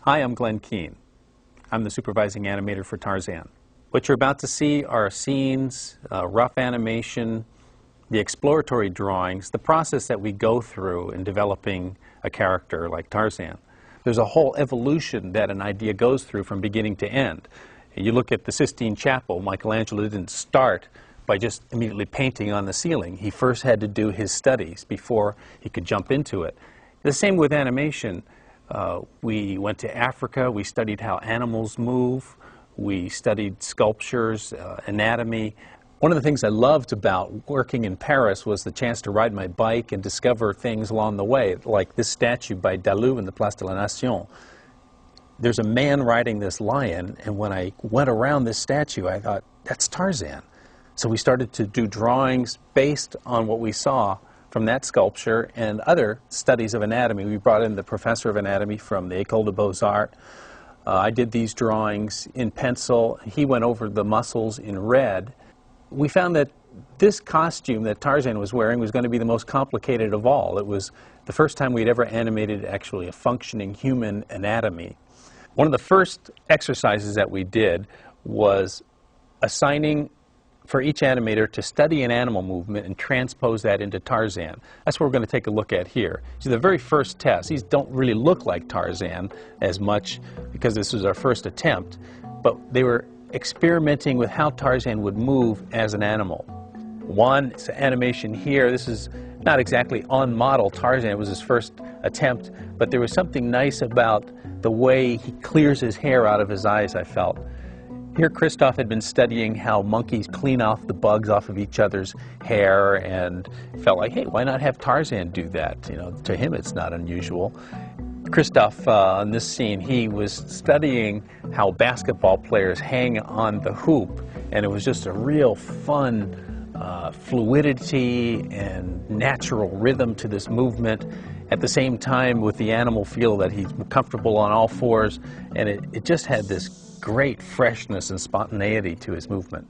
Hi, I'm Glen Keane. I'm the supervising animator for Tarzan. What you're about to see are scenes, rough animation, the exploratory drawings, the process that we go through in developing a character like Tarzan. There's a whole evolution that an idea goes through from beginning to end. You look at the Sistine Chapel, Michelangelo didn't start by just immediately painting on the ceiling. He first had to do his studies before he could jump into it. The same with animation. We went to Africa, we studied how animals move, we studied sculptures, anatomy. One of the things I loved about working in Paris was the chance to ride my bike and discover things along the way, like this statue by Dalou in the Place de la Nation. There's a man riding this lion, and when I went around this statue, I thought, that's Tarzan. So we started to do drawings based on what we saw from that sculpture and other studies of anatomy. We brought in the professor of anatomy from the École des Beaux-Arts. I did these drawings in pencil. He went over the muscles in red. We found that this costume that Tarzan was wearing was going to be the most complicated of all. It was the first time we'd ever animated actually a functioning human anatomy. One of the first exercises that we did was assigning for each animator to study an animal movement and transpose that into Tarzan. That's what we're going to take a look at here. So the very first test, these don't really look like Tarzan as much because this was our first attempt, but they were experimenting with how Tarzan would move as an animal. One, it's an animation here. This is not exactly on model Tarzan. It was his first attempt, but there was something nice about the way he clears his hair out of his eyes, I felt. Here Christophe had been studying how monkeys clean off the bugs off of each other's hair and felt like, hey, why not have Tarzan do that? You know, to him it's not unusual. Christophe, on this scene, he was studying how basketball players hang on the hoop, and it was just a real fun fluidity and natural rhythm to this movement. At the same time, with the animal feel that he's comfortable on all fours, and it just had this great freshness and spontaneity to his movement.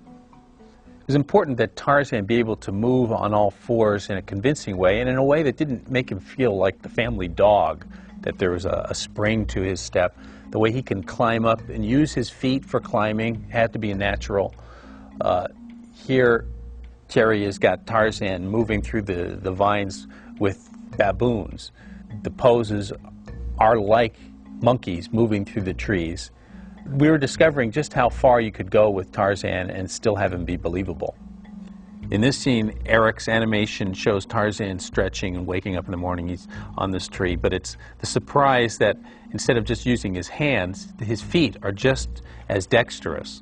It was important that Tarzan be able to move on all fours in a convincing way, and in a way that didn't make him feel like the family dog, that there was a spring to his step. The way he can climb up and use his feet for climbing had to be natural. Here, Thierry has got Tarzan moving through the vines with baboons. The poses are like monkeys moving through the trees. We were discovering just how far you could go with Tarzan and still have him be believable. In this scene, Eric's animation shows Tarzan stretching and waking up in the morning. He's on this tree, but it's the surprise that instead of just using his hands, his feet are just as dexterous.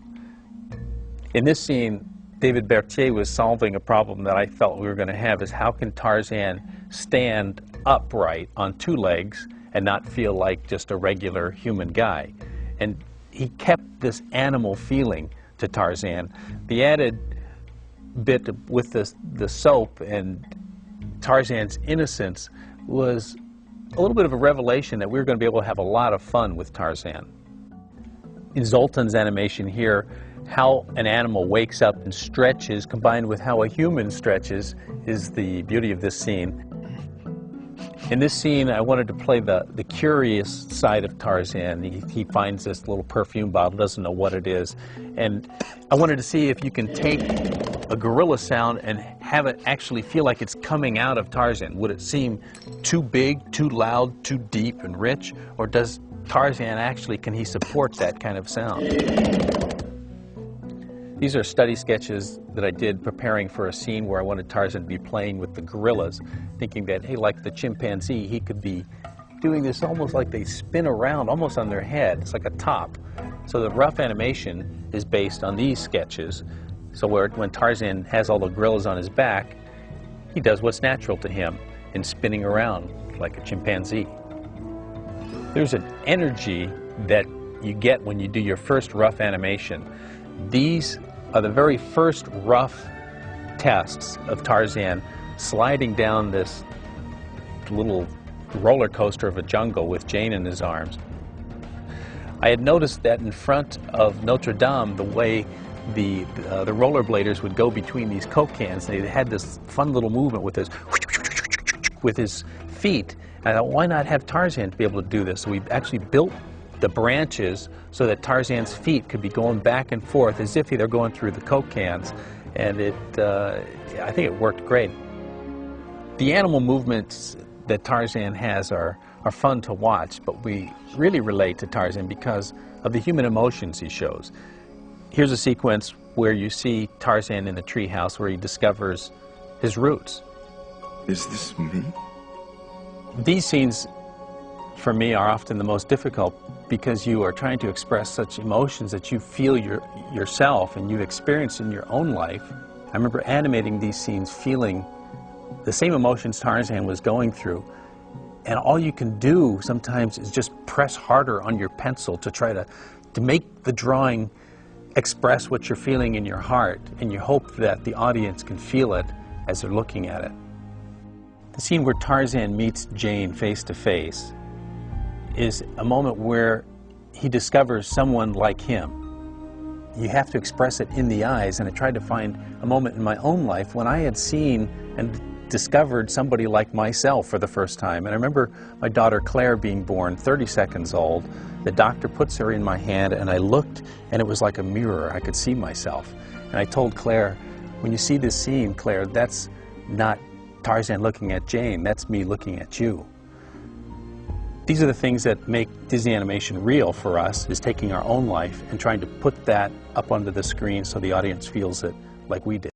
In this scene, David Berthier was solving a problem that I felt we were going to have, is how can Tarzan stand upright on two legs and not feel like just a regular human guy? And he kept this animal feeling to Tarzan. The added bit with the soap and Tarzan's innocence was a little bit of a revelation that we were going to be able to have a lot of fun with Tarzan. In Zoltan's animation here, how an animal wakes up and stretches combined with how a human stretches is the beauty of this scene. In this scene, I wanted to play the curious side of Tarzan. He finds this little perfume bottle, doesn't know what it is, and I wanted to see if you can take a gorilla sound and have it actually feel like it's coming out of Tarzan. Would it seem too big, too loud, too deep and rich, or does Tarzan actually, can he support that kind of sound? These are study sketches that I did preparing for a scene where I wanted Tarzan to be playing with the gorillas, thinking that, hey, like the chimpanzee, he could be doing this almost like they spin around, almost on their head. It's like a top. So the rough animation is based on these sketches. So when Tarzan has all the gorillas on his back, he does what's natural to him in spinning around like a chimpanzee. There's an energy that you get when you do your first rough animation. These are the very first rough tests of Tarzan sliding down this little roller coaster of a jungle with Jane in his arms. I had noticed that in front of Notre Dame, the way the rollerbladers would go between these Coke cans, they had this fun little movement with his feet. And I thought, why not have Tarzan to be able to do this? So we actually built the branches so that Tarzan's feet could be going back and forth as if they're going through the Coke cans. And I think it worked great. The animal movements that Tarzan has are fun to watch, but we really relate to Tarzan because of the human emotions he shows. Here's a sequence where you see Tarzan in the treehouse where he discovers his roots. Is this me? These scenes, for me, are often the most difficult because you are trying to express such emotions that you feel yourself and you've experienced in your own life. I remember animating these scenes feeling the same emotions Tarzan was going through, and all you can do sometimes is just press harder on your pencil to try to make the drawing express what you're feeling in your heart, and you hope that the audience can feel it as they're looking at it. The scene where Tarzan meets Jane face to face is a moment where he discovers someone like him. You have to express it in the eyes, and I tried to find a moment in my own life when I had seen and discovered somebody like myself for the first time. And I remember my daughter Claire being born, 30 seconds old. The doctor puts her in my hand, and I looked, and it was like a mirror. I could see myself. And I told Claire, when you see this scene, Claire, that's not Tarzan looking at Jane, that's me looking at you. These are the things that make Disney animation real for us, is taking our own life and trying to put that up onto the screen so the audience feels it like we did.